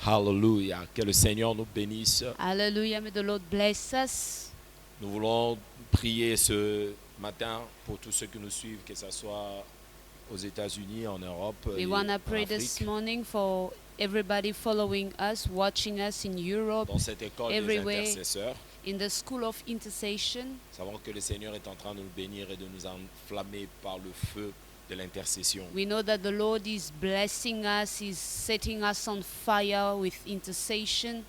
Hallelujah. Que le Seigneur nous bénisse. Hallelujah. May the Lord bless us. Nous voulons prier ce matin pour tous ceux qui nous suivent, que ce soit aux États-Unis, en Europe We et want to en pray this Afrique, morning for everybody following us, watching us in Europe, dans cette école des everywhere. intercesseurs. in the school of intercession. Nous savons que le Seigneur est en train de nous bénir et de nous enflammer par le feu de l'intercession. We know that the Lord is blessing us, is setting us on fire with intercession.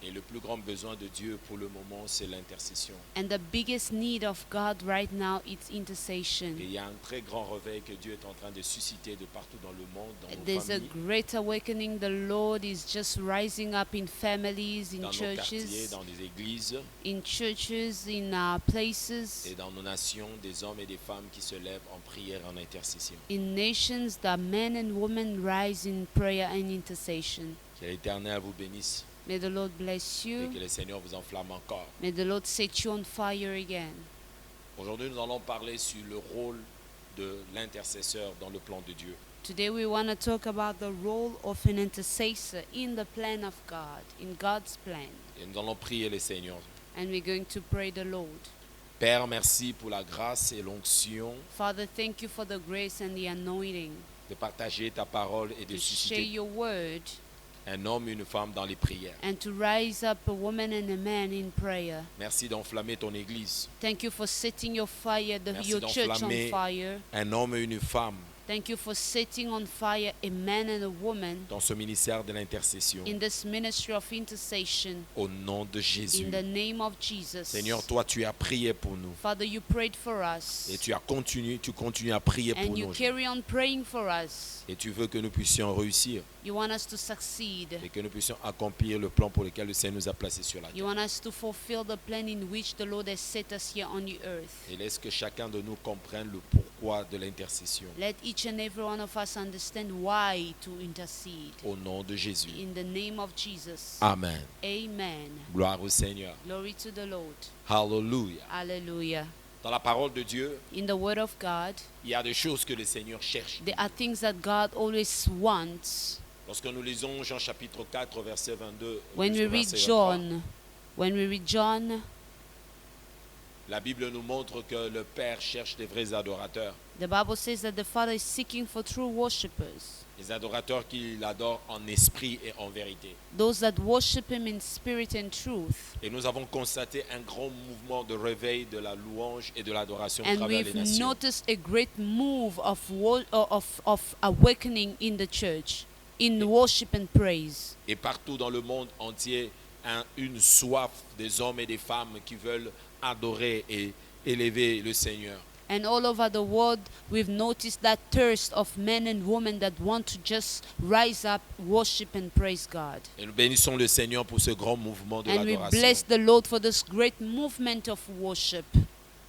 Et le plus grand besoin de Dieu pour le moment, c'est l'intercession. And the biggest need of God right now is intercession. Et il y a un très grand réveil que Dieu est en train de susciter de partout dans le monde, dans nos There's a familles, great awakening. The Lord is just rising up in families, in dans nos quartiers, churches, dans les églises in our places, et dans nos nations, des hommes et des femmes qui se lèvent en prière, en intercession. in nations that men and women rise in prayer and intercession. Que l'Éternel vous bénisse May the Lord bless et you. que le Seigneur vous enflamme encore. May the Lord set you on fire again. Aujourd'hui, nous allons parler sur le rôle de l'intercesseur dans le plan de Dieu. Today we want to talk about the role of an intercessor in the plan of God, in God's plan. Et nous allons prier le Seigneur. And we're going to pray the Lord. Père, merci pour la grâce et l'onction Father, thank you for the grace and the anointing de partager ta parole et de to share susciter your word un homme et une femme dans les prières. and to rise up a woman and a man in prayer. Merci d'enflammer ton Église. Thank you for setting your fire, Merci your church on d'enflammer fire. un homme et une femme Thank you for setting on fire a man and a woman dans ce ministère de l'intercession. in this ministry of intercession Au nom de Jésus. in the name of Jesus. Seigneur, toi, tu as prié pour nous. Father, you prayed for us Et tu continues à prier pour and you nous. carry on praying for us. Et tu veux que nous puissions réussir You want us to succeed. et que nous puissions accomplir le plan pour lequel le Seigneur nous a placés sur la terre. You want us to fulfill the plan in which the Lord has set us here on the earth. Et laisse que chacun de nous comprenne le pourquoi de l'intercession. Let each and every one of us understand why to intercede. Au nom de Jésus. In the name of Jesus. Amen. Amen. Gloire au Seigneur. Glory to the Lord. Hallelujah. Hallelujah. Dans la parole de Dieu, In the Word of God, il y a des choses que le Seigneur cherche. there are things that God always wants. Lorsque nous lisons Jean chapitre 4, verset 22, When we jusqu'au read verset 23, John, la Bible nous montre que le Père cherche des vrais adorateurs. the Bible says that the Father is seeking for true worshippers. Des adorateurs qui l'adorent en esprit et en vérité. Those that worship Him in spirit and truth. Et nous avons constaté un grand mouvement de réveil de la louange et de l'adoration à And travers les we've nations. noticed a great move of awakening in the church, in worship and praise. Et partout dans le monde entier, une soif des hommes et des femmes qui veulent adorer et élever le Seigneur. And all over the world, we've noticed that thirst of men and women that want to just rise up, worship and praise God. Et nous bénissons le Seigneur pour ce grand mouvement de And we l'adoration. bless the Lord for this great movement of worship.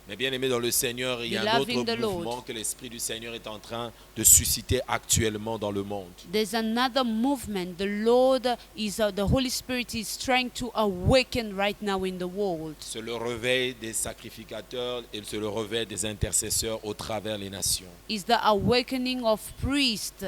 Mais bien aimé dans le Seigneur, il y a un autre Beloved in the mouvement Lord. que l'Esprit du Seigneur est en train de susciter actuellement dans le monde. There's another movement the Holy Spirit is trying to awaken right now in the world. C'est le réveil des sacrificateurs et c'est le réveil des intercesseurs au travers les nations. Is the awakening of priests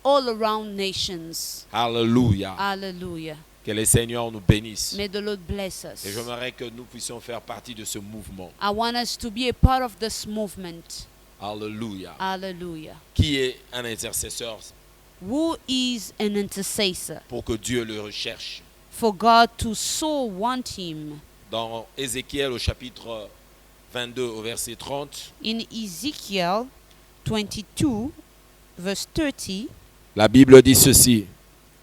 all around nations. Alléluia. Hallelujah. Que le Seigneur nous bénisse. May the Lord bless us. Et j'aimerais que nous puissions faire partie de ce mouvement. I want us to be a part of this movement. Alléluia. Hallelujah. Qui est un intercesseur Who is an intercessor? pour que Dieu le recherche? For God to so want him. Dans Ézéchiel au chapitre 22 au verset 30, In Ezekiel 22, verse 30, la Bible dit ceci.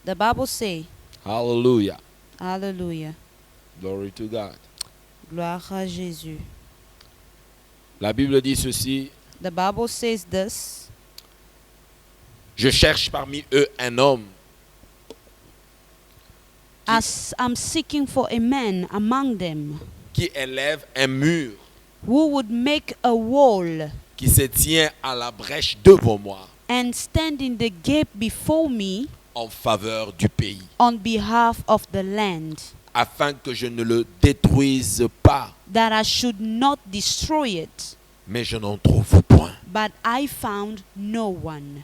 the Bible says, Hallelujah. Hallelujah. Glory to God. Gloire à Jésus. La Bible dit ceci. The Bible says this. Je cherche parmi eux un homme As I'm seeking for a man among them qui élève un mur who would make a wall qui se tient à la brèche devant moi. and stand in the gap before me en faveur du pays, on behalf of the land, afin que je ne le détruise pas. that I should not destroy it. Mais je n'en trouve point. But I found no one.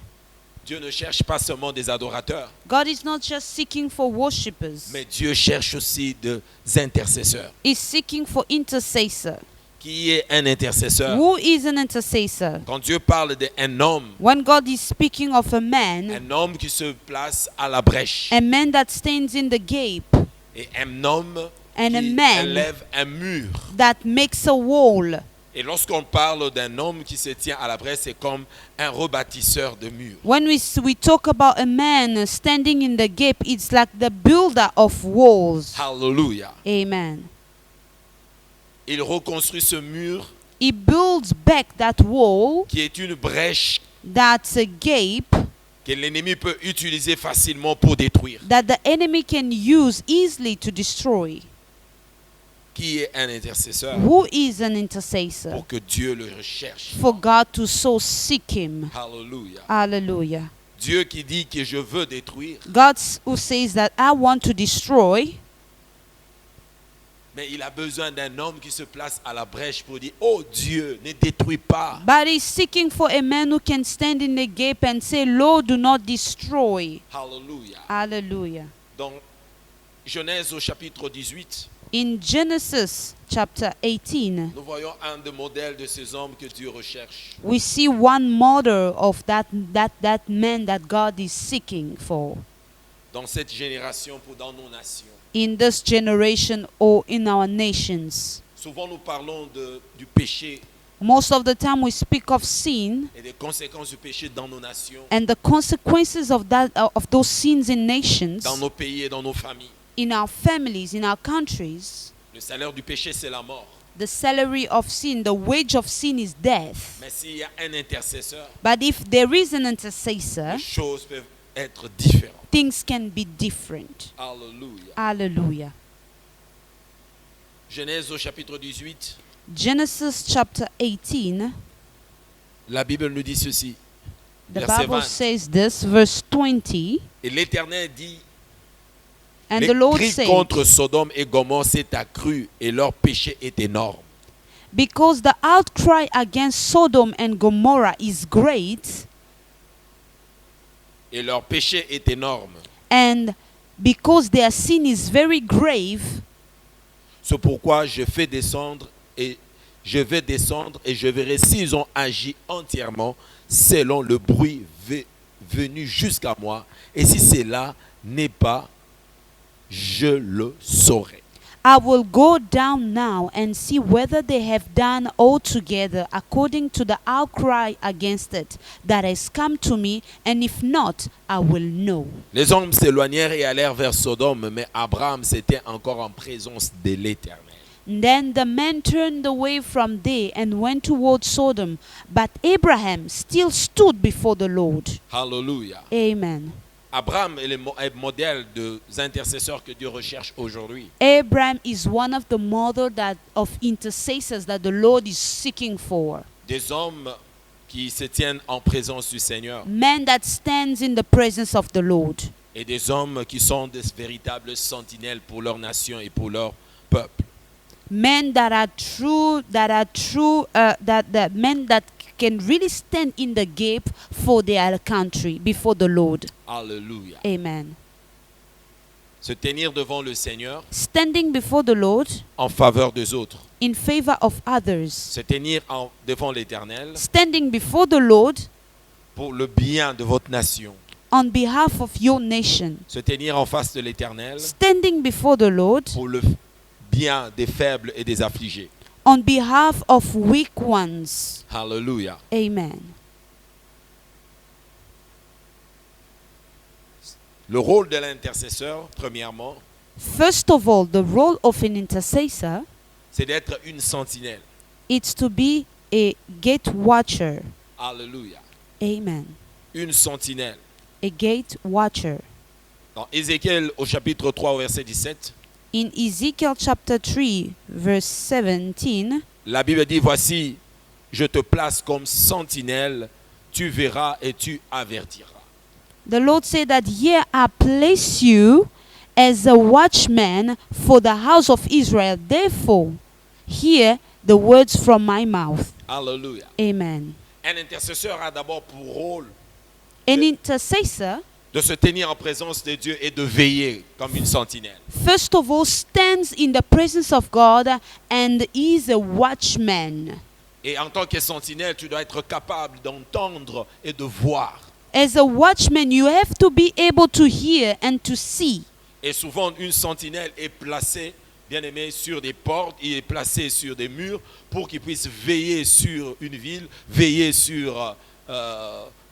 Dieu ne cherche pas seulement des adorateurs, God is not just seeking for worshippers. mais Dieu cherche aussi des intercesseurs. He's seeking for intercessor. Qui est un intercesseur? Who is an intercessor? Quand Dieu parle d'un homme, When God is speaking of a man qui se place à la brèche, that stands in the gap, et un homme and a qui man élève un mur. that makes a wall. Et lorsqu'on parle d'un homme qui se tient à la brèche, c'est comme un rebâtisseur de murs. When we talk about a man standing in the gap, it's like the builder of walls. Hallelujah. Amen. Il reconstruit ce mur He builds back that wall, qui est une brèche that's a gap que l'ennemi peut utiliser facilement pour détruire. that the enemy can use easily to destroy. Qui est un intercesseur? Who is an intercessor? Pour que Dieu le recherche. For God to so seek him. Hallelujah. Hallelujah. Dieu qui dit que je veux détruire, God who says that I want to destroy, mais il a besoin d'un homme qui se place à la brèche pour dire, oh Dieu, ne détruis pas. but he's seeking for a man who can stand in the gap and say, Lord, do not destroy. Hallelujah. Hallelujah. Donc, Genèse au chapitre 18, In Genesis chapter 18, nous voyons un des modèles de ces hommes que Dieu recherche. we see one model of that man that God is seeking for Dans cette génération, dans nos nations. in this generation or in our nations. Souvent nous parlons du péché Most of the time we speak of sin et des conséquences du péché dans nos nations, and the consequences of those sins in nations, dans nos pays et dans nos familles. in our families, in our countries. Le salaire du péché, c'est la mort. The salary of sin, the wage of sin is death. Mais s'il y a un intercesseur, But if there is an intercessor, les choses peuvent être différentes. things can be different. Alléluia. Hallelujah. Genèse au chapitre 18, Genesis chapter 18, la Bible nous dit ceci. the Verset Bible 20. says this, verse 20, Et l'Éternel dit, and les the Lord cris said, contre Sodome et Gomorrhe s'est accru et leur péché est énorme. because the outcry against Sodom and Gomorrah is great, Et leur péché est énorme. and because their sin is very grave, C'est pourquoi je vais descendre et je verrai s'ils ont agi entièrement selon le bruit venu jusqu'à moi. Et si cela n'est pas, je le saurai. I will go down now and see whether they have done altogether according to the outcry against it that has come to me, and if not, I will know. Les hommes s'éloignèrent et allèrent vers Sodome, mais Abraham s'était encore en présence de l'Éternel. Then the men turned away from there and went toward Sodom, but Abraham still stood before the Lord. Hallelujah. Amen. Abraham est le modèle des intercesseurs que Dieu recherche aujourd'hui. Abraham is one of the model of intercessors that the Lord is seeking for. Des hommes qui se tiennent en présence du Seigneur Men that stands in the presence of the Lord. et des hommes qui sont des véritables sentinelles pour leur nation et pour leur peuple. Men that are true, men that can really stand in the gap for their country before the Lord. Alléluia. Amen. Se tenir devant le Seigneur Standing before the Lord en faveur des autres. in favor of others. Se tenir devant l'Éternel Standing before the Lord pour le bien de votre nation. on behalf of your nation. Se tenir en face de l'Éternel Standing before the Lord pour le bien des faibles et des affligés. on behalf of weak ones. Alléluia. Amen. Le rôle de l'intercesseur, premièrement, First of all, the role of an intercessor c'est d'être une sentinelle. is to be a gate watcher. Alléluia. Amen. Une sentinelle. A gate watcher. Dans Ézéchiel au chapitre 3 au verset 17, In Ezekiel chapter 3, verse 17, la Bible dit, voici, je te place comme sentinelle, tu verras et tu avertiras. The Lord said that, "Here I place you as a watchman for the house of Israel. Therefore, hear the words from my mouth." Alléluia. Amen. Un intercesseur a d'abord pour rôle An intercessor, de se tenir en présence de Dieu et de veiller comme une sentinelle. first of all, stands in the presence of God and is a watchman. Et en tant que sentinelle, tu dois être capable d'entendre et de voir. As a watchman, you have to be able to hear and to see. Et souvent, une sentinelle est placée, bien aimé, sur des portes, il est placé sur des murs pour qu'il puisse veiller sur une ville, veiller sur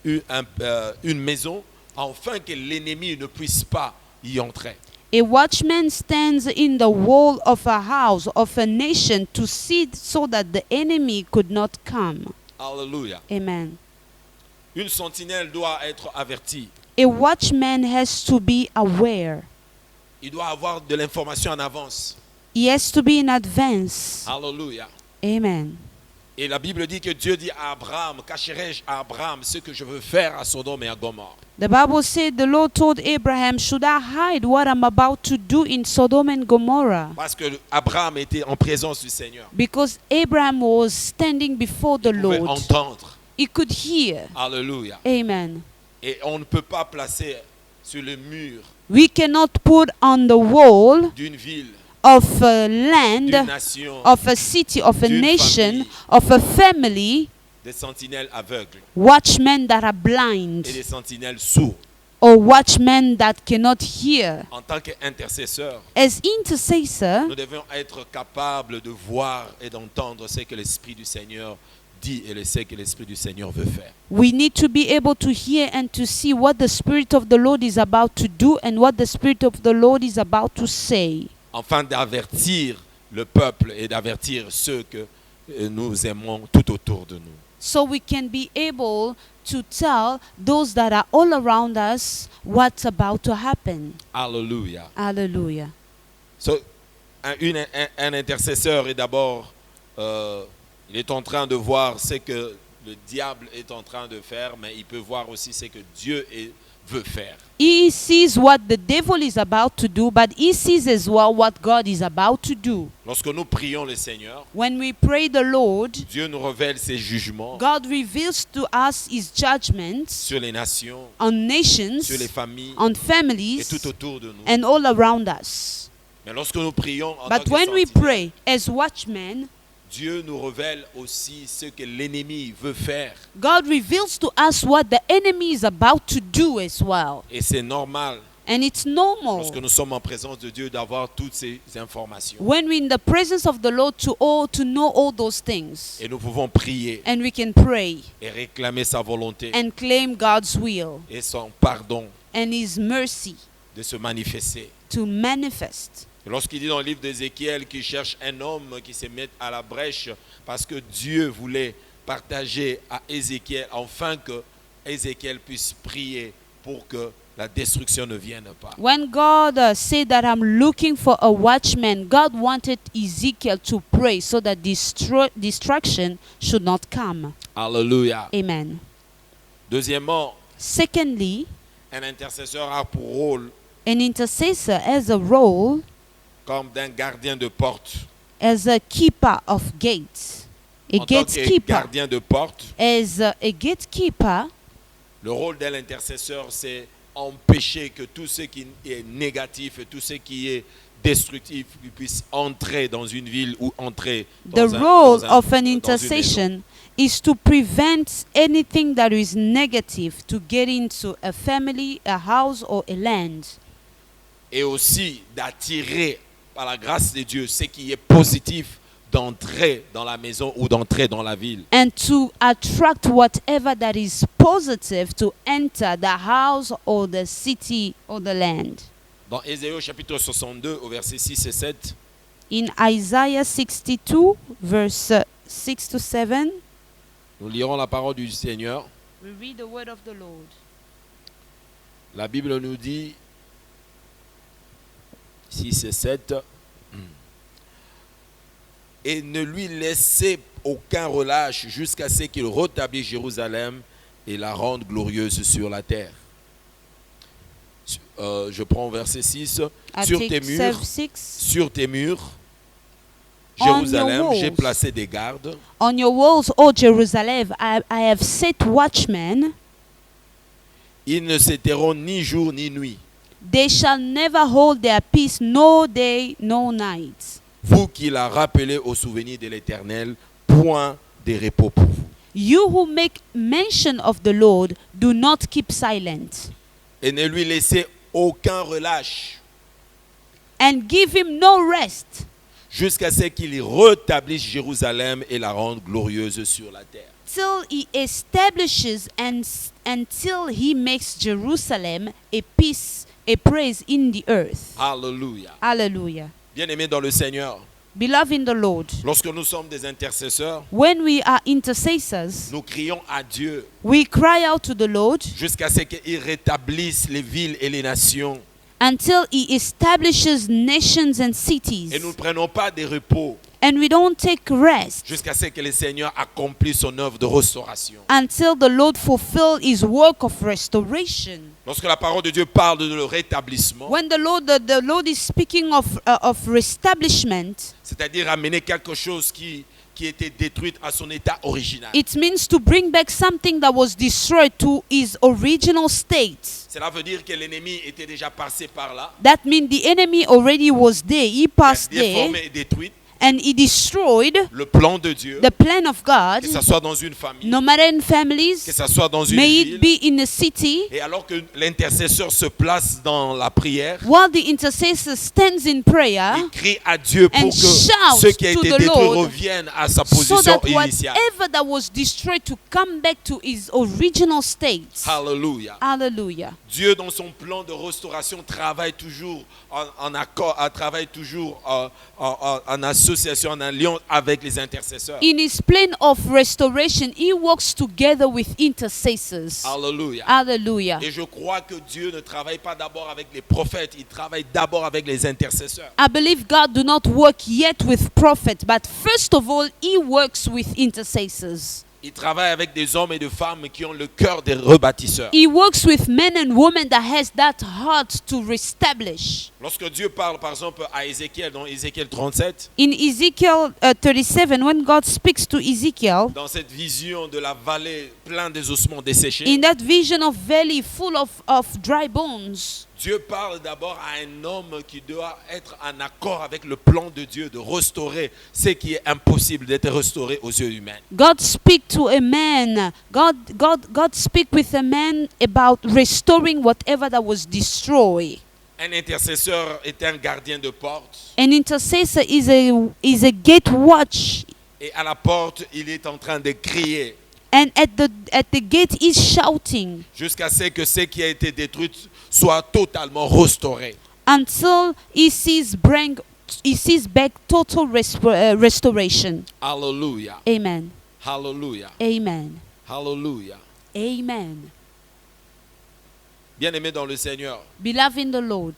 une maison, afin que l'ennemi ne puisse pas y entrer. A watchman stands in the wall of a house, of a nation, to see so that the enemy could not come. Alléluia. Amen. Une sentinelle doit être avertie. A watchman has to be aware. Il doit avoir de l'information en avance. He has to be in advance. Alléluia. Amen. Et la Bible dit que Dieu dit à Abraham, cacherai-je à Abraham ce que je veux faire à Sodome et à Gomorrhe. The Bible said the Lord told Abraham, "Should I hide what I'm about to do in Sodom and Gomorrah?" Parce que Abraham était en présence du Seigneur. Because Abraham was standing before the Il pouvait Lord. entendre. He could hear. Alléluia. Amen. Et on ne peut pas placer sur le mur We cannot put on the wall d'une ville, of a land, d'une nation, of a city, of a d'une nation, famille, of a family, des sentinelles aveugles watchmen that are et blind, des sentinelles sourds. or watchmen that cannot hear. En tant qu'intercesseur, As intercessor, nous devons être capables de voir et d'entendre ce que l'Esprit du Seigneur dit et ce que l'Esprit du Seigneur veut faire. we need to be able to hear and to see what the Spirit of the Lord is about to do and what the Spirit of the Lord is about to say, Afin d'avertir le peuple et d'avertir ceux que nous aimons tout autour de nous. so we can be able to tell those that are all around us what's about to happen. Alléluia. Hallelujah. So, un intercesseur est d'abord, il est en train de voir ce que le diable est en train de faire, mais il peut voir aussi ce que Dieu veut faire. He sees what the devil is about to do, but he sees as well what God is about to do. Lorsque nous prions le Seigneur, When we pray the Lord, Dieu nous révèle ses jugements God reveals to us his judgments sur les nations, on nations, sur les familles on et families, tout autour de nous. and all around us. Mais lorsque nous prions en But tant when que we sentinelles, pray as watchmen, Dieu nous révèle aussi ce que l'ennemi veut faire. God reveals to us what the enemy is about to do as well. Et c'est normal, And it's normal lorsque nous sommes en présence de Dieu, d'avoir toutes ces informations. when we're in the presence of the Lord to know all those things. Et nous pouvons prier And we can pray et réclamer sa volonté and claim God's will et son pardon and his mercy de se manifester. to manifest. Et lorsqu'il dit dans le livre d'Ézéchiel qu'il cherche un homme qui se mette à la brèche parce que Dieu voulait partager à Ézéchiel afin que Ézéchiel puisse prier pour que la destruction ne vienne pas. When God said that I'm looking for a watchman, God wanted Ezekiel to pray so that destruction should not come. Alléluia. Amen. Deuxièmement, Secondly, un intercesseur a pour rôle an intercessor has a role comme d'un gardien de porte. as a keeper of gates. A En tant que gatekeeper. gardien de porte, As a gatekeeper, le rôle de l'intercesseur, c'est empêcher que tout ce qui est négatif et tout ce qui est destructif puisse entrer dans une ville ou entrer the role of an intercession is to prevent anything that is negative to get into a family, a house, or a land. Et aussi d'attirer par la grâce de Dieu ce qui est positif d'entrer dans la maison ou d'entrer dans la ville. And to attract whatever that is positive to enter the house or the city or the land. Dans Ésaïe au chapitre 62 au verset 6 et 7, In Isaiah 62, verse 6 to 7, nous lirons la parole du Seigneur. we read the word of the Lord. La Bible nous dit 6 et 7. Et ne lui laissez aucun relâche jusqu'à ce qu'il rétablisse Jérusalem et la rendre glorieuse sur la terre. Je prends verset 6. I Sur take tes murs, 6. sur tes murs, On your Jérusalem, j'ai walls. placé des gardes. On your walls, O Jerusalem, I have set watchmen. Ils ne s'éteindront ni jour ni nuit. They shall never hold their peace, no day, no night. Vous qui la rappelez au souvenir de l'Éternel, point de repos pour vous. You who make mention of the Lord, do not keep silent. Et ne lui laissez aucun relâche And give him no rest jusqu'à ce qu'il rétablisse Jérusalem et la rende glorieuse sur la terre. till he establishes and until he makes Jerusalem a peace, a praise in the earth. Alléluia. Hallelujah. Bien-aimés dans le Seigneur, Beloved in the Lord, lorsque nous sommes des intercesseurs, when we are intercessors, nous crions à Dieu we cry out to the Lord jusqu'à ce qu'il rétablisse les villes et les nations. until he establishes nations and cities. Et nous ne prenons pas de repos And we don't take rest jusqu'à ce que le Seigneur accomplisse son œuvre de restauration. until the Lord fulfill his work of restoration. Lorsque la parole de Dieu parle de le rétablissement, When the Lord is speaking of reestablishment, c'est-à-dire amener quelque chose qui était détruit à son état original. it means to bring back something that was destroyed to its original state. Cela veut dire que l'ennemi était déjà passé par là, That means the enemy already was there. He il a passed there déformé et détruit and he destroyed le plan de Dieu, the plan of God, que ce soit dans une famille, no matter in que families, ce soit dans une may it ville. be in a city. Et alors que l'intercesseur se place dans la prière, While the intercessor stands in prayer, il crie à Dieu pour and que shouts ce qui a to été the détruit Lord, revienne à sa so position that initiale. whatever that was destroyed to come back to its original state. Alléluia. Hallelujah. Dieu, dans son plan de restauration, travaille toujours en accord, travaille toujours en association, en alliance avec les intercesseurs. In his plan of restoration, he works together with intercessors. Alléluia. Hallelujah. Et je crois que Dieu ne travaille pas d'abord avec les prophètes, il travaille d'abord avec les intercesseurs. I believe God do not work yet with prophets, but first of all, he works with intercessors. Il travaille avec des hommes et des femmes qui ont le cœur des rebâtisseurs. He works with men and women that has that heart to reestablish. Lorsque Dieu parle par exemple à Ézéchiel, dans Ézéchiel 37, In Ezekiel 37, when God speaks to Ezekiel, dans cette vision de la vallée pleine des ossements desséchés, in that vision of valley full of dry bones, Dieu parle d'abord à un homme qui doit être en accord avec le plan de Dieu de restaurer ce qui est impossible d'être restauré aux yeux humains. God speak to a man. God speak with a man about restoring whatever that was destroyed. Un intercesseur est un gardien de porte An intercessor is a gate watch, et à la porte, il est en train de crier and at the gate is shouting jusqu'à ce que ce qui a été détruit soit totalement restauré. until he sees back total restoration. Alléluia. Amen. Alléluia. Amen. Alléluia. Amen. Bien-aimé dans le Seigneur, Beloved in the Lord,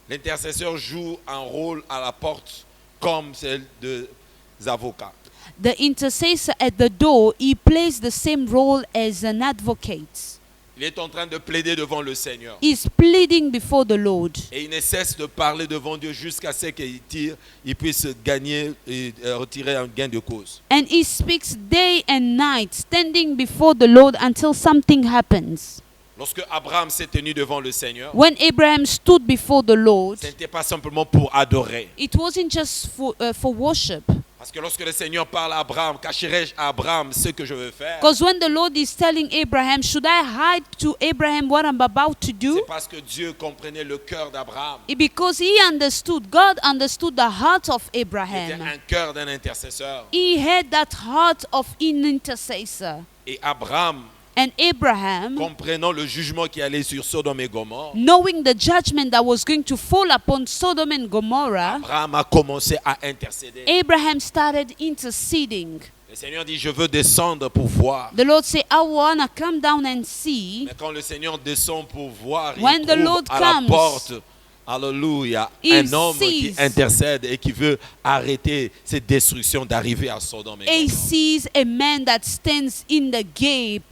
l'intercesseur joue un rôle à la porte comme celle des avocats. the intercessor at the door, he plays the same role as an advocate. Il est en train de plaider devant le Seigneur. He's pleading before the Lord. Et il ne cesse de parler devant Dieu jusqu'à ce qu'il puisse gagner et retirer un gain de cause. And he speaks day and night, standing before the Lord until something happens. Lorsque Abraham s'est tenu devant le Seigneur, When Abraham stood before the Lord, ce n'était pas simplement pour adorer. it wasn't just for worship. Parce que lorsque le Seigneur parle à Abraham, cacherai-je à Abraham ce que je veux faire? Because when the Lord is telling Abraham, should I hide to Abraham what I'm about to do? C'est parce que Dieu comprenait le cœur d'Abraham. Because he understood, God understood the heart of C'était Abraham. un cœur d'un intercesseur. He had that heart of an intercessor. Et Abraham, And Abraham, comprenant le jugement qui allait sur Sodome et Gomorrhe, knowing the judgment that was going to fall upon Sodom and Gomorrah, Abraham a commencé à intercéder. Abraham started interceding. Le Seigneur dit, je veux descendre pour voir. The Lord said, I want to come down and see. Mais quand le Seigneur descend pour voir, When il the trouve Lord à la comes, porte, alléluia, he un homme qui sees. intercède et qui veut arrêter cette destruction d'arriver à Sodome et He Gomorrhe. sees a man that stands in the gate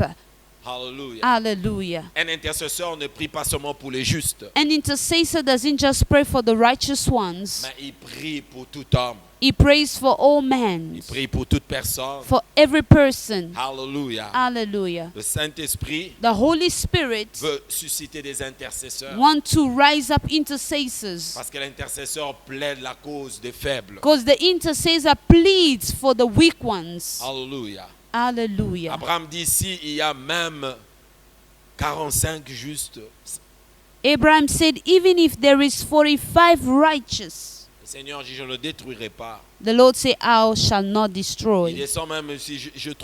Hallelujah. Hallelujah. Un intercesseur ne prie pas seulement pour les justes, An intercessor doesn't just pray for the righteous ones. mais il prie pour tout homme. He prays for all men, Il prie pour toute personne. for every person. Hallelujah. Hallelujah. Le Saint-Esprit The Holy Spirit veut susciter des intercesseurs. want to rise up intercessors, Parce que l'intercesseur plaide la cause des faibles. because the intercessor pleads for the weak ones. Alléluia. Hallelujah. Abraham dit, si il y a même 45 justes, Abraham said, even if there is 45 righteous, le Seigneur dit, je ne détruirai pas. the Lord said, I shall not Il destroy. descend même si tu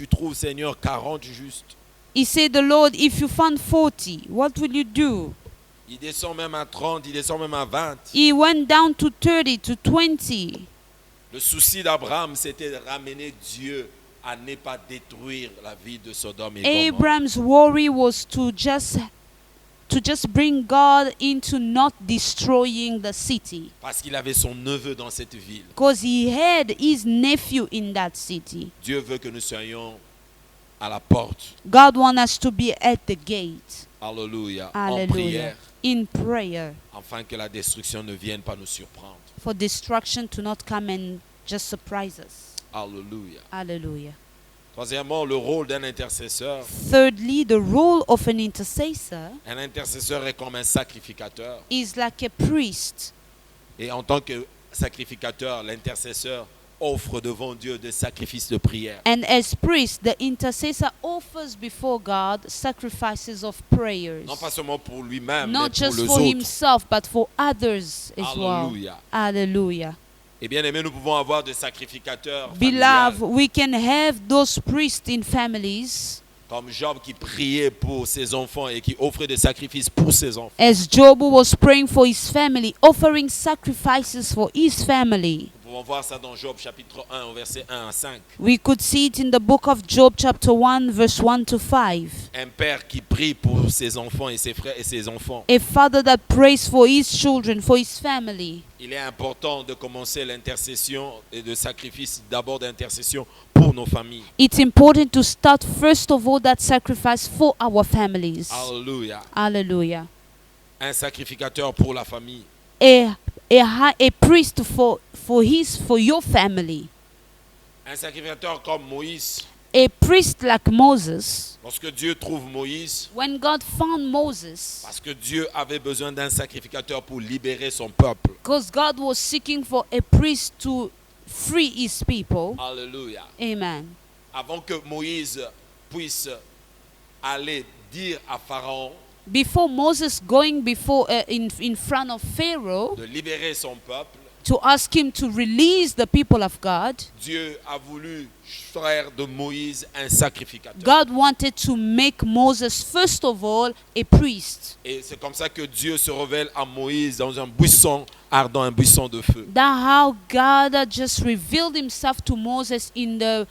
trouves, Seigneur, 40 justes. He said, the Lord, if you found 40, what will you do? Il descend même à 30, il descend même à 20. He went down to 30, to 20. Le souci d'Abraham, c'était de ramener Dieu à ne pas détruire la vie de Sodome et Gomorrhe. Abraham's worry was to just bring God into not destroying the city, Parce qu'il avait son neveu dans cette ville. because he had his nephew in that city. Dieu veut que nous soyons à la porte. God wants us to be at the gate. Alléluia. En Hallelujah. prière, In prayer, afin que la destruction ne vienne pas nous surprendre. for destruction to not come and just surprise us. Alléluia. Hallelujah. Troisièmement, le rôle d'un intercesseur. Thirdly, the role of an intercessor Un intercesseur est comme un sacrificateur. is like a priest. Et en tant que sacrificateur, l'intercesseur offre devant Dieu des sacrifices de prière. And as priest, the intercessor offers before God sacrifices of prayers. Non pas seulement pour lui-même, mais Not pour just les for autres. himself, but for others as well. Alléluia. Hallelujah. Et bien aimé, nous pouvons avoir des sacrificateurs Beloved, familiales, we can have those priests in families, comme Job qui priait pour ses enfants et qui offrait des sacrifices pour ses enfants. as Job was praying for his family, offering sacrifices for his family. Nous pouvons voir ça dans Job chapitre 1 au verset 1 à 5. We could see it in the book of Job, chapter 1, verse 1 to 5. Un père qui prie pour ses enfants et ses frères et ses enfants. A father that prays for his children, for his family. Il est important de commencer l'intercession et le sacrifice d'abord d'intercession pour nos familles. It's important to start first of all that sacrifice for our families. Alléluia. Hallelujah. Un sacrificateur pour la famille. A priest for your family. Un sacrificateur comme Moïse. A priest like Moses. Lorsque Dieu trouve Moïse, When God found Moses, parce que Dieu avait besoin d'un sacrificateur pour libérer son peuple. because God was seeking for a priest to free his people. Alléluia. Amen. Avant que Moïse puisse aller dire à Pharaon Before Moses going before in front of Pharaoh de libérer son peuple, to ask him to release the people of God, Dieu a voulu faire de Moïse un sacrificateur. God wanted to make Moses first of all a priest. Et c'est comme ça que Dieu se révèle à Moïse dans un buisson ardent, un buisson de feu. That's how God just revealed himself to Moses in the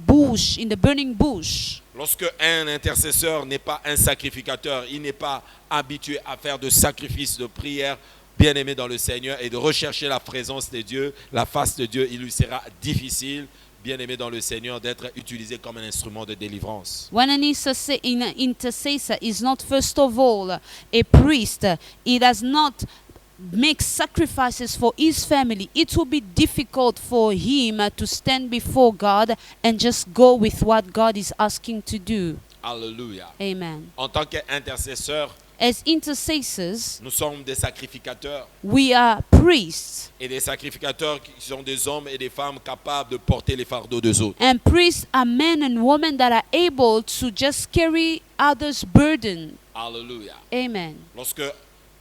bush, in the burning bush. Lorsque un intercesseur n'est pas un sacrificateur, il n'est pas habitué à faire de sacrifices de prière, bien aimé dans le Seigneur, et de rechercher la présence de Dieu, la face de Dieu, il lui sera difficile, bien aimé dans le Seigneur, d'être utilisé comme un instrument de délivrance. When an intercessor is not first of all a priest, he does not make sacrifices for his family, it will be difficult for him to stand before God and just go with what God is asking to do. Alléluia. Amen. En tant qu'intercesseur, As intercessors, nous sommes des sacrificateurs. we are priests. Et des sacrificateurs qui sont des hommes et des femmes capables de porter les fardeaux des autres. And priests are men and women that are able to just carry others' burden. Alléluia. Amen. Lorsque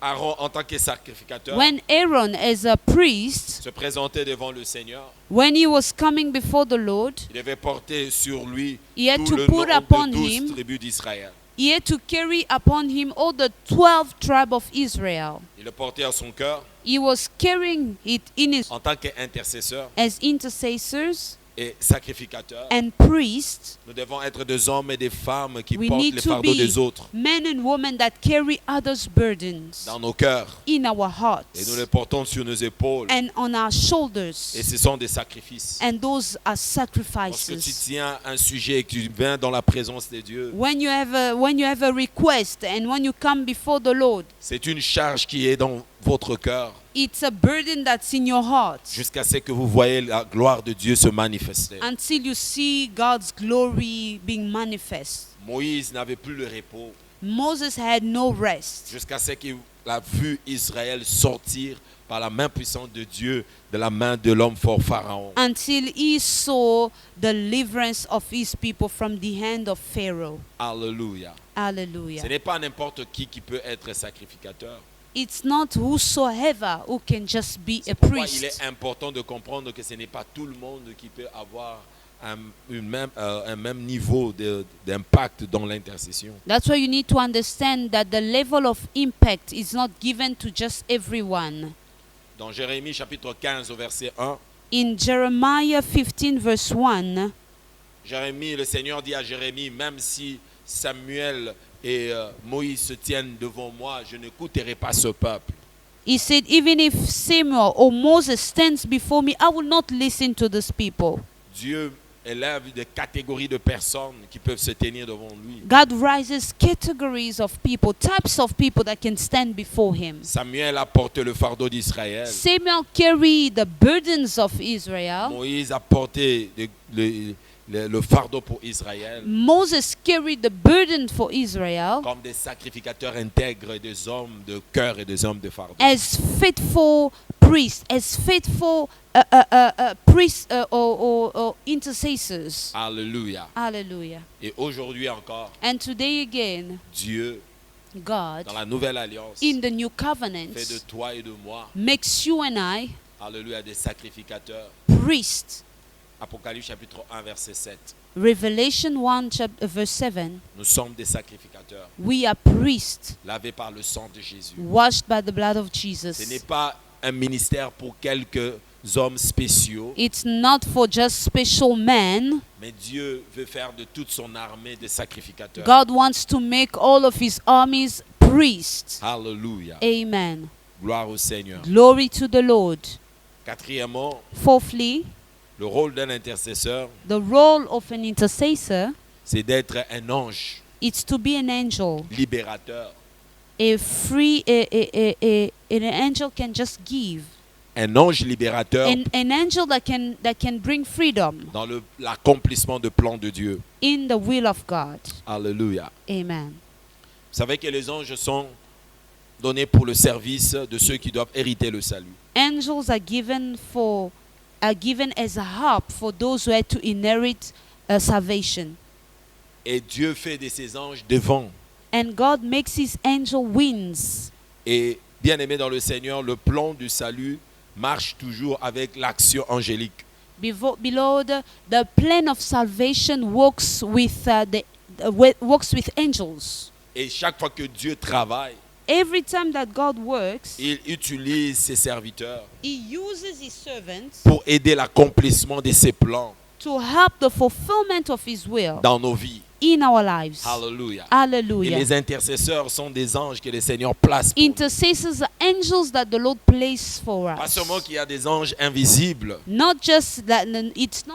Aaron, en tant que sacrificateur, When Aaron, as a priest, se présentait devant le Seigneur, when he was coming before the Lord, il devait porter sur lui he had tout to le put nom upon de 12 him, tribus d'Israël. he had to carry upon him all the 12 tribes of Israel. Il le portait à son cœur He was carrying it in his, en tant qu'intercesseur. as intercessors. et sacrificateurs. and priests, Nous devons être des hommes et des femmes qui we portent need les to fardeaux be des autres men and women that carry others' burdens dans nos cœurs. in our Et nous hearts les portons sur nos épaules. and on our Et shoulders. ce sont des sacrifices. And those are Lorsque tu sacrifices. tiens un sujet et que tu viens dans la présence de Dieu, When you have a request and when you come before the Lord, c'est une charge qui est dans votre cœur it's a burden that's in your heart jusqu'à ce que vous voyez la gloire de Dieu se manifester. until you see God's glory being manifest. Moïse n'avait plus le repos Moses had no rest jusqu'à ce qu'il a vu Israël sortir par la main puissante de Dieu de la main de l'homme fort Pharaon. until he saw the deliverance of his people from the hand of Pharaoh. Alléluia. Hallelujah. Ce n'est pas n'importe qui peut être sacrificateur. It's not whosoever who can just be a C'est pourquoi il priest. est important de comprendre que ce n'est pas tout le monde qui peut avoir un même niveau d'impact dans l'intercession. That's why you need to understand that the level of impact is not given to just everyone. Dans Jérémie chapitre 15 au verset 1, In Jeremiah 15 verse 1, Jérémie, le Seigneur dit à Jérémie, même si Samuel et Moïse se tiennent devant moi, je n'écouterai pas ce peuple. he said, even if Samuel or Moses stands before me, I will not listen to these people. Dieu élève des catégories de personnes qui peuvent se tenir devant lui. God rises categories of people, types of people that can stand before him. Samuel a porté le fardeau d'Israël. Samuel carried the burdens of Israel. Moïse a porté le fardeau pour Israël. Moses carried the burden for Israel Comme des sacrificateurs intègres, des hommes de cœur et des hommes de fardeau. as faithful priests, as faithful priests or intercessors. Alléluia. Hallelujah. Et aujourd'hui encore, And today again, Dieu, God, dans la nouvelle alliance, in the new fait de covenant, toi et de moi, makes you and I alléluia, des sacrificateurs. priests. Apocalypse chapitre 1 verset 7. Revelation 1 verse 7. Nous sommes des sacrificateurs, We are priests, lavés par le sang de Jésus. washed by the blood of Ce Jesus. n'est pas un ministère pour quelques hommes spéciaux, It's not for just special men. mais Dieu veut faire de toute son armée de sacrificateurs. God wants to make all of his armies priests. Alléluia. Amen. Gloire au Seigneur. Glory to the Lord. Quatrièmement, Fourthly, le rôle d'un intercesseur, the role of an intercessor c'est d'être un ange is to be an angel. libérateur. An angel can just give. Un ange libérateur An angel that can bring freedom dans l'accomplissement du plan de Dieu. in the will of God. Alléluia. Amen. Vous savez que les anges sont donnés pour le service de ceux qui doivent hériter le salut. Angels are given as a help for those who had to inherit salvation. Et Dieu fait de ses anges devant. And God makes his angel wings. Et bien aimé dans le Seigneur, le plan du salut marche toujours avec l'action angélique. Beloved, the plan of salvation works with angels. Et chaque fois que Dieu travaille, Every time that God works, il utilise ses serviteurs he uses his servants pour aider l'accomplissement de ses plans to help the fulfillment of his will dans nos vies. in our lives. Alléluia. Et Hallelujah. les intercesseurs sont des anges que le Seigneur place pour nous. Intercessors are angels that the Lord placed for Pas us. seulement qu'il y a des anges invisibles, Not just that, it's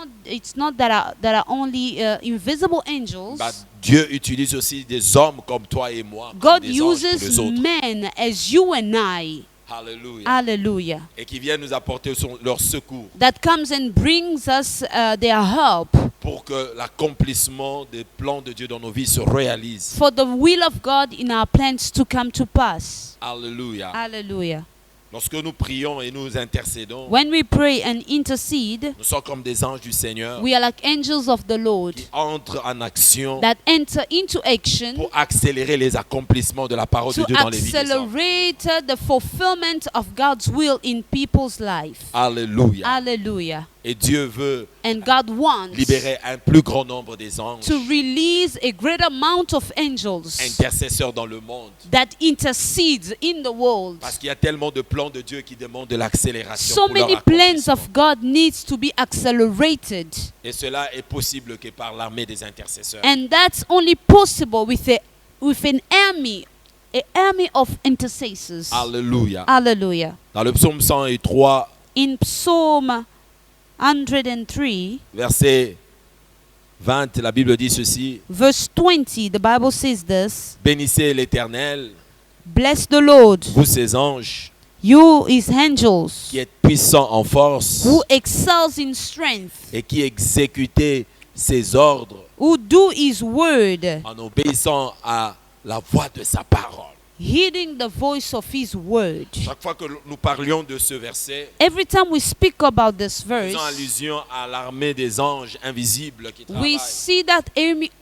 not that are only invisible angels. bah, Dieu utilise aussi des hommes comme toi et moi, comme God des anges pour les uses autres. men as you and I. Alléluia. Hallelujah. Et qui viennent nous apporter leur secours That comes and brings us their help pour que l'accomplissement des plans de Dieu dans nos vies se réalise. for the will of God in our plans to come to pass. Alléluia. Hallelujah. Lorsque nous prions et nous intercédons, When we pray and intercede, nous sommes comme des anges du Seigneur we are like angels of the Lord qui entrent en action that enter into action pour accélérer les accomplissements de la parole de to Dieu dans les vies des hommes. accelerate the fulfillment of God's will in people's life. Alléluia. Hallelujah. Et Dieu veut And God wants libérer un plus grand nombre des anges, to release a great amount of angels intercesseurs dans le monde. that intercedes in the world. Parce qu'il y a tellement de plans de Dieu qui demandent de l'accélération So pour leur many plans accomplissement. of God needs to be accelerated. Et cela est possible que par l'armée des intercesseurs. And that's only possible with an army of intercessors. Alléluia. Hallelujah. Dans le psaume 103, In Psalm 103, verset 20, la Bible dit ceci: verse 20, the Bible says this: bénissez l'Éternel, Bless the Lord, vous ses anges, you his angels, qui êtes puissants en force who excels in strength, et qui exécutez ses ordres who do his word, en obéissant à la voix de sa parole. heeding the voice of his word. Chaque fois que nous parlions de ce verset, Every time we speak about this verse, faisant allusion à l'armée des anges invisibles qui we travaillent. see that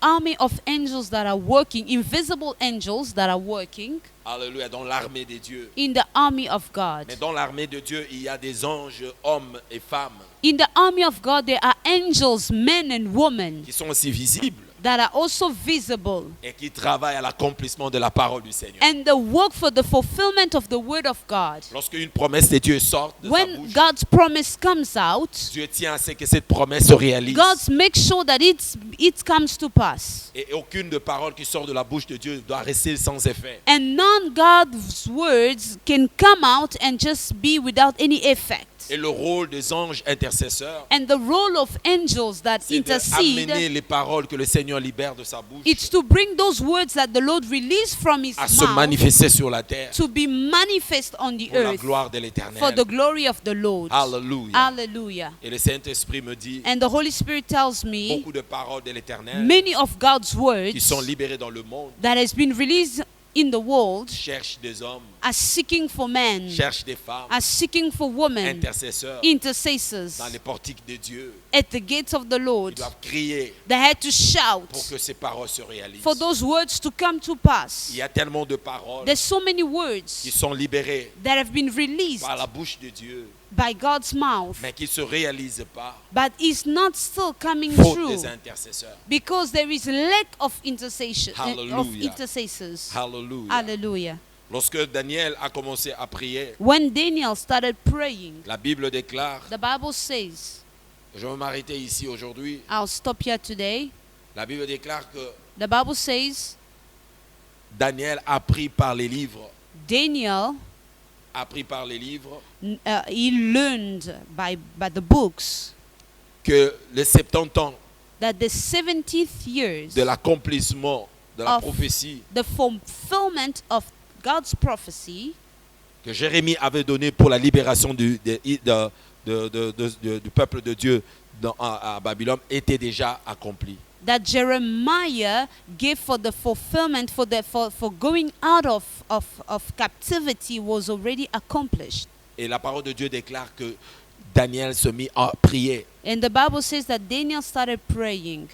army of angels that are working, invisible angels that are working Alléluia, dans l'armée des dieux. in the army of God. Mais dans l'armée de Dieu, il y a des anges, hommes et femmes, In the army of God, there are angels, men and women, qui sont aussi visibles that are also visible et qui travaillent à l'accomplissement de la parole du Seigneur. and they work for the fulfillment of the word of God. Lorsqu'une promesse de Dieu sort de sa When bouche, God's promise comes out, Dieu tient à ce que cette promesse se réalise. God makes sure that it comes to pass. Et aucune de parole qui sort de la bouche de Dieu doit rester sans effet. And none God's words can come out and just be without any effect. Et le rôle des anges intercesseurs, And the role of angels that c'est intercede, d'amener les paroles que le Seigneur libère de sa bouche it's to bring those words that the Lord released from his à se mouth manifester sur la terre to be manifest on the pour la earth gloire de for l'Éternel. the glory of the Lord. Alléluia. Hallelujah. Et le Saint-Esprit me dit, And the Holy Spirit tells me beaucoup de paroles de l'Éternel many of God's words qui sont libérées dans le monde that has been released in the world cherchent des hommes, are seeking for men, cherchent des femmes, are seeking for women, intercesseurs intercessors dans les portiques de Dieu. at the gates of the Ils Lord. doivent crier They had to shout pour que ces paroles se réalisent. for those words to come to pass. Il y a tellement de paroles There's so many qui words sont libérées that have been released par la bouche de Dieu, by God's mouth, mais qui ne se réalisent pas but is not still coming faute true des intercesseurs. because there is lack of intercession of Hallelujah. intercessors. Alléluia. Hallelujah. Lorsque Daniel a commencé à prier, When Daniel started praying, la Bible déclare, the Bible says, je vais m'arrêter ici aujourd'hui, I'll stop here today. la Bible déclare que The Bible says Daniel a appris par les livres, Daniel, he learned by the books que les 70 ans that the 70th years de l'accomplissement de la Of- prophétie the fulfillment of God's prophecy que Jérémie avait donnée pour la libération du peuple de Dieu à Babylone était déjà accompli. that Jeremiah gave for the fulfillment for going out of captivity was already accomplished. Et la parole de Dieu déclare que Daniel se mit à prier. And the Bible says that Daniel started praying.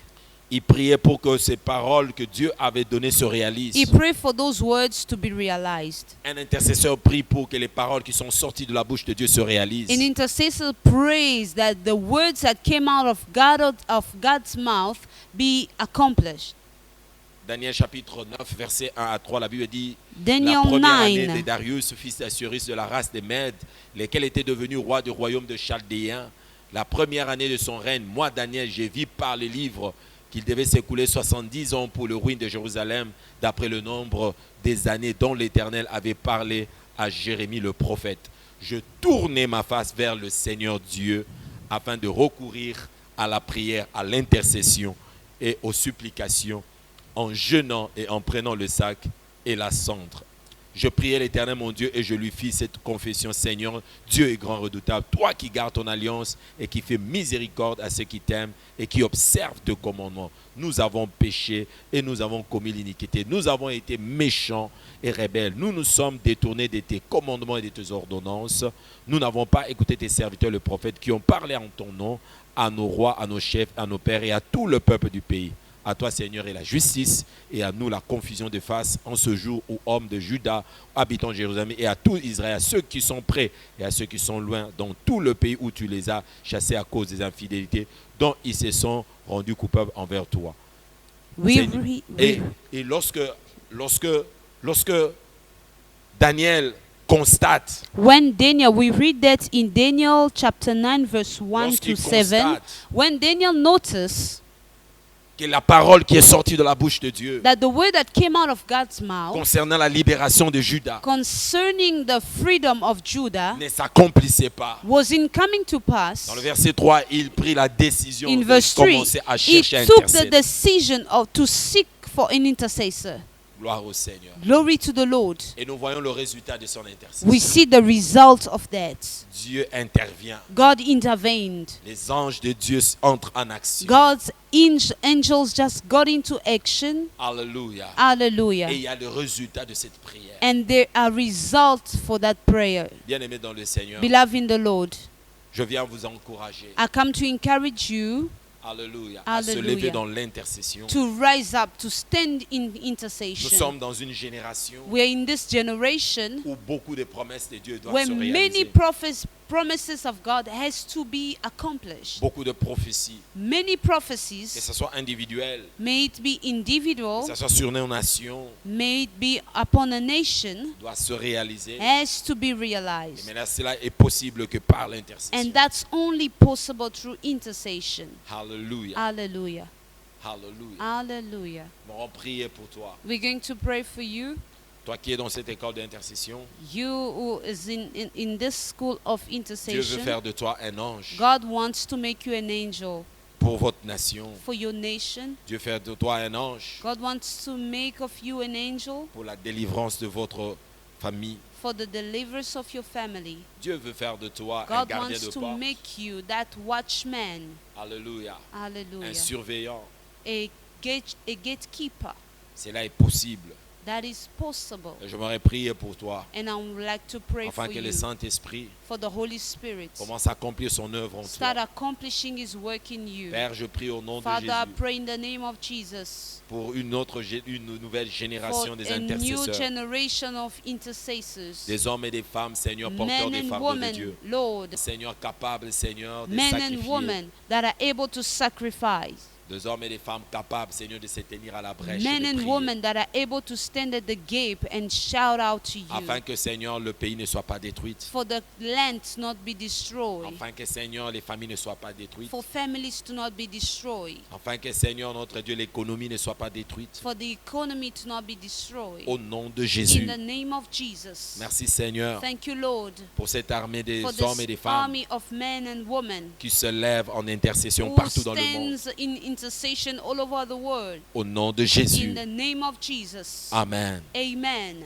Il priait pour que ces paroles que Dieu avait données se réalisent. He prayed for those words to be realized. Un intercesseur prie pour que les paroles qui sont sorties de la bouche de Dieu se réalisent. An intercessor prays that the words that came out of God's mouth be accomplished. Daniel chapitre 9, verset 1 à 3, la Bible dit: Daniel la première année de 9. Darius, fils d'Assuérus de la race des Mèdes, lesquels étaient devenus rois du royaume de Chaldéens, la première année de son règne, moi Daniel, j'ai vu par les livres qu'il devait s'écouler 70 ans pour le ruine de Jérusalem, d'après le nombre des années dont l'Éternel avait parlé à Jérémie le prophète. Je tournai ma face vers le Seigneur Dieu afin de recourir à la prière, à l'intercession et aux supplications, en jeûnant et en prenant le sac et la cendre. Je priai l'Éternel mon Dieu et je lui fis cette confession: Seigneur, Dieu est grand redoutable, toi qui gardes ton alliance et qui fais miséricorde à ceux qui t'aiment et qui observent tes commandements. Nous avons péché et nous avons commis l'iniquité. Nous avons été méchants et rebelles. Nous nous sommes détournés de tes commandements et de tes ordonnances. Nous n'avons pas écouté tes serviteurs, les prophètes, qui ont parlé en ton nom à nos rois, à nos chefs, à nos pères et à tout le peuple du pays. À toi, Seigneur, est la justice, et à nous la confusion de face en ce jour où hommes de Juda, habitants de Jérusalem, et à tout Israël, à ceux qui sont près et à ceux qui sont loin, dans tout le pays où tu les as chassés à cause des infidélités dont ils se sont rendus coupables envers toi. Seigneur. Et lorsque Daniel constate, when Daniel, we read that in Daniel chapter 9 verse 1 lorsqu'il to 7, constate when Daniel noticed que la parole qui est sortie de la bouche de Dieu that the word that came out of God's mouth concernant la libération de Juda concerning the freedom of Judah ne s'accomplissait pas. wasn't coming to pass, Dans le verset 3, il prit la décision in de verse 3, commencer à he chercher à took the intercéder. decision to seek for an intercessor. Gloire au Seigneur. Glory to the Lord. Et nous voyons le résultat de son intercession. We see the result of that. Dieu intervient. God intervened. Les anges de Dieu entrent en action. God's angels just got into action. Alléluia. Hallelujah. Et il y a le résultat de cette prière. And there are results for that prayer. Bien-aimés dans le Seigneur, Beloved in the Lord, je viens vous encourager. I come to encourage you Alléluia. À se Hallelujah. lever dans l'intercession. to rise up, to stand in Nous intercession. sommes dans une génération We are in this generation où beaucoup de promesses de Dieu doivent where se many réaliser. promises of God has to be accomplished. Beaucoup de prophéties, Many que prophecies, ce soit individuel, may it be individual, que ce soit sur nos nations, may it be upon a nation, doit se réaliser. has to be Et realized. maintenant, cela est possible que par l'intercession. And that's only possible through intercession. Alléluia. Hallelujah. Alléluia. Hallelujah. Nous allons prier pour toi. We're going to pray for you. Toi qui es dans cette école d'intercession, You who is in this school of Dieu veut intercession. faire de toi un ange God wants to make you an angel pour votre nation. for your nation. Dieu veut faire de toi un ange God wants to make of you an angel pour la délivrance de votre famille. for the deliverance of your family. Dieu veut faire de toi un God gardien wants de to porte. make you that watchman. Alléluia. Un Hallelujah. surveillant. A gatekeeper. Cela est possible. That is possible. Et je m'aurais prié pour toi, And I would like to pray afin for que le you, Saint-Esprit for the Holy Spirit. commence à accomplir son œuvre en Start toi. accomplishing His work in you. Père, je prie au nom de Father, I Jésus pray in the name of Jesus pour une nouvelle for génération des a new intercesseurs, generation of intercessors, des hommes et des femmes, Seigneur, porteurs men des and fardeaux de women, Dieu. Lord, Seigneur, capable, Seigneur, de men and sacrifier. women that are able to sacrifice, Des hommes et des femmes capables, Seigneur, de se tenir à la brèche men et de and prier. women that are able to stand at the gate and shout out to you, Afin que, Seigneur, le pays ne soit pas détruit. for the land to not be destroyed, Afin que, Seigneur, les familles ne soient pas détruites. for families to not be destroyed, Afin que, Seigneur, notre Dieu, l'économie ne soit pas détruite. for the economy to not be destroyed. Au nom de In Jésus. the name of Jesus. Merci, Seigneur, Thank you, Lord, pour cette armée des for hommes et des this femmes army of men and women qui se lèvent en intercession who partout dans le monde. stands in intercession all over the world. Au nom de In Jésus. the name of Jesus. Amen. Amen.